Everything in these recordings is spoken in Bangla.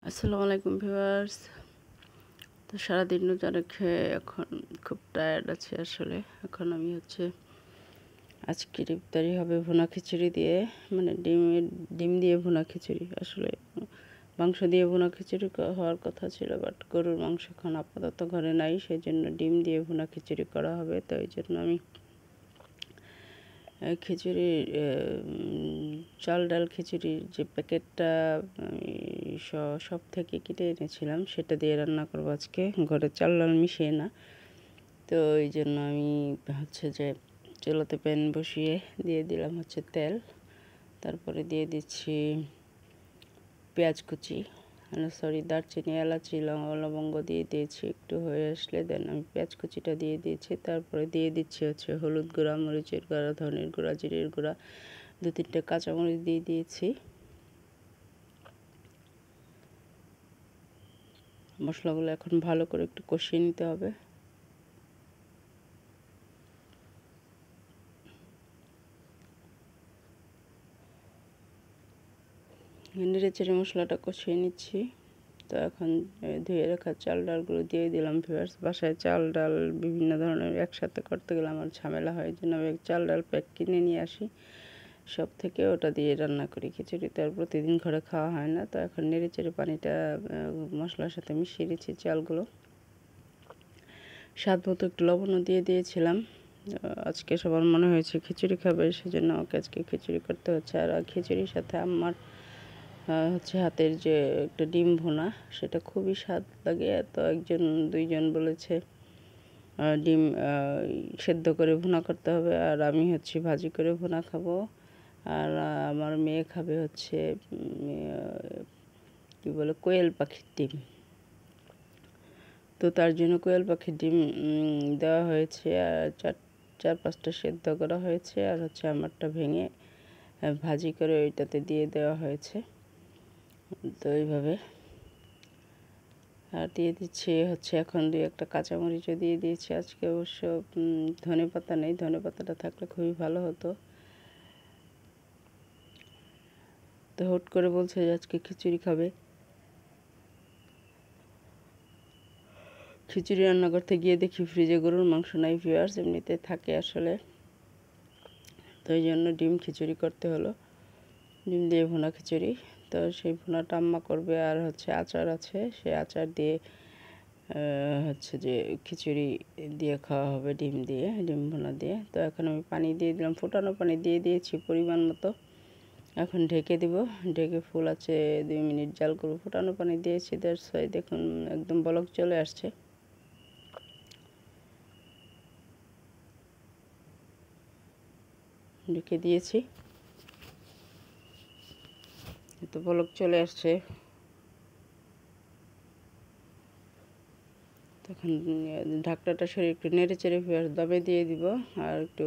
আসসালামু আলাইকুম ভিউয়ার্স। তো সারাদিন রোজা খেয়ে এখন খুব টায়ার্ড আছি আসলে। এখন আমি আজকের ইফতারি হবে ভুনা খিচুড়ি দিয়ে, মানে ডিম দিয়ে ভুনা খিচুড়ি। আসলে মাংস দিয়ে ভুনা খিচুড়ি হওয়ার কথা ছিল, বাট গরুর মাংস এখন আপাতত ঘরে নাই, সেই জন্য ডিম দিয়ে ভুনা খিচুড়ি করা হবে। তো এই জন্য আমি খিচুড়ির চাল ডাল খিচুড়ির যে প্যাকেটটা আমি সব থেকে কিনে এনেছিলাম, সেটা দিয়ে রান্না করবো আজকে, ঘরে চাল ডাল মিশিয়ে না। তো এই জন্য আমি চুলাতে প্যান বসিয়ে দিয়ে দিলাম তেল, তারপরে দিয়ে দিচ্ছি পেঁয়াজ কুচি, দারচিনি, এলাচি, লবঙ্গ দিয়ে দিয়েছি। একটু হয়ে আসলে দেন আমি পেঁয়াজ কুচিটা দিয়ে দিয়েছি। তারপরে দিয়ে দিচ্ছি হলুদ গুঁড়া, মরিচের গুঁড়া, ধনের গুঁড়া, জিরের গুঁড়া, 2-3টে কাঁচামরিচ দিয়ে দিয়েছি। মশলাগুলো এখন ভালো করে একটু কষিয়ে নিতে হবে। নেড়ে চেড়ে মশলাটা কষিয়ে নিচ্ছি। তো এখন ধুয়ে রাখা চাল ডালগুলো দিয়ে দিলাম। ভিউয়ার্স, বাসায় চাল ডাল বিভিন্ন ধরনের একসাথে করতে গেলে আমার ঝামেলা হয়, জন্য আমি চাল ডাল প্যাক কিনে নিয়ে আসি সব থেকে, ওটা দিয়ে রান্না করি। খিচুড়ি তো আর প্রতিদিন ঘরে খাওয়া হয় না। তো এখন নেড়ে চেড়ে পানিটা মশলার সাথে মিশিয়ে দিচ্ছি চালগুলো। স্বাদ মতো একটু লবণও দিয়ে দিয়েছিলাম। আজকে সবার মনে হয়েছে খিচুড়ি খাবে, সেজন্য আমাকে আজকে খিচুড়ি করতে হচ্ছে। আর খিচুড়ির সাথে আমার হাতের যে একটা ডিম ভুনা, সেটা খুবই স্বাদ লাগে। তো 1-2জন বলেছে ডিম সেদ্ধ করে ভুনা করতে হবে, আর আমি ভাজি করে ভুনা খাবো। আর আমার মেয়ে খাবে কি বলে, কোয়েল পাখির ডিম। তো তার জন্য কোয়েল পাখির ডিম দেওয়া হয়েছে, আর 4-5টা সেদ্ধ করা হয়েছে, আর আমারটা ভেঙে ভাজি করে ওইটাতে দিয়ে দেওয়া হয়েছে। তো এইভাবে আর দিয়ে দিচ্ছি এখন 2-1টা কাঁচামরিচও দিয়ে দিয়েছি। আজকে অবশ্য ধনেপাতা নেই, ধনেপাতাটা থাকলে খুবই ভালো হতো। তো হুট করে বলছে যে আজকে খিচুড়ি খাবে। খিচুড়ি রান্না করতে গিয়ে দেখি ফ্রিজে গরুর মাংস নাই। ভিউয়ার্স, এমনিতে থাকে আসলে, তো এই জন্য ডিম খিচুড়ি করতে হলো, ডিম দিয়ে ভুনা খিচুড়ি। তো সেই ভুনাটা আম্মা করবে, আর আচার আছে, সেই আচার দিয়ে খিচুড়ি দিয়ে খাওয়া হবে, ডিম ভুনা দিয়ে। তো এখন আমি পানি দিয়ে দিলাম, ফোটানো পানি দিয়ে দিয়েছি পরিমাণ মতো। এখন ঢেকে দিব, ঢেকে ফুল আছে 2 মিনিট জাল করব। ফোটানো পানি দিয়েছি, দেখুন একদম বলক চলে আসছে। ঢেকে দিয়েছি, তো বলক চলে আসছে। তখন ঢাকনাটা সরিয়ে একটু নেড়ে চেড়ে দমে দিয়ে দিব, আর একটু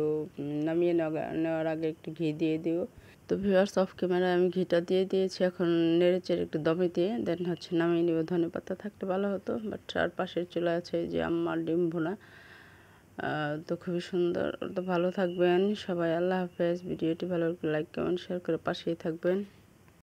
নামিয়ে নেওয়ার আগে একটু ঘি দিয়ে দিব। তো ভিউয়ার্স, অফ ক্যামেরায় আমি ঘিটা দিয়ে দিয়েছি। এখন নেড়ে চেড়ে একটু দমে দিয়ে দেন নামিয়ে নিব। ধনেপাতা থাকতে ভালো হতো, বাট আর পাশের চুলা আছে যে আম্মার ডিম ভুনা। তো খুবই সুন্দর। তো ভালো থাকবেন সবাই, আল্লাহ হাফেজ। ভিডিওটি ভালো লাগলে লাইক, কমেন্ট, শেয়ার করে পাশেই থাকবেন।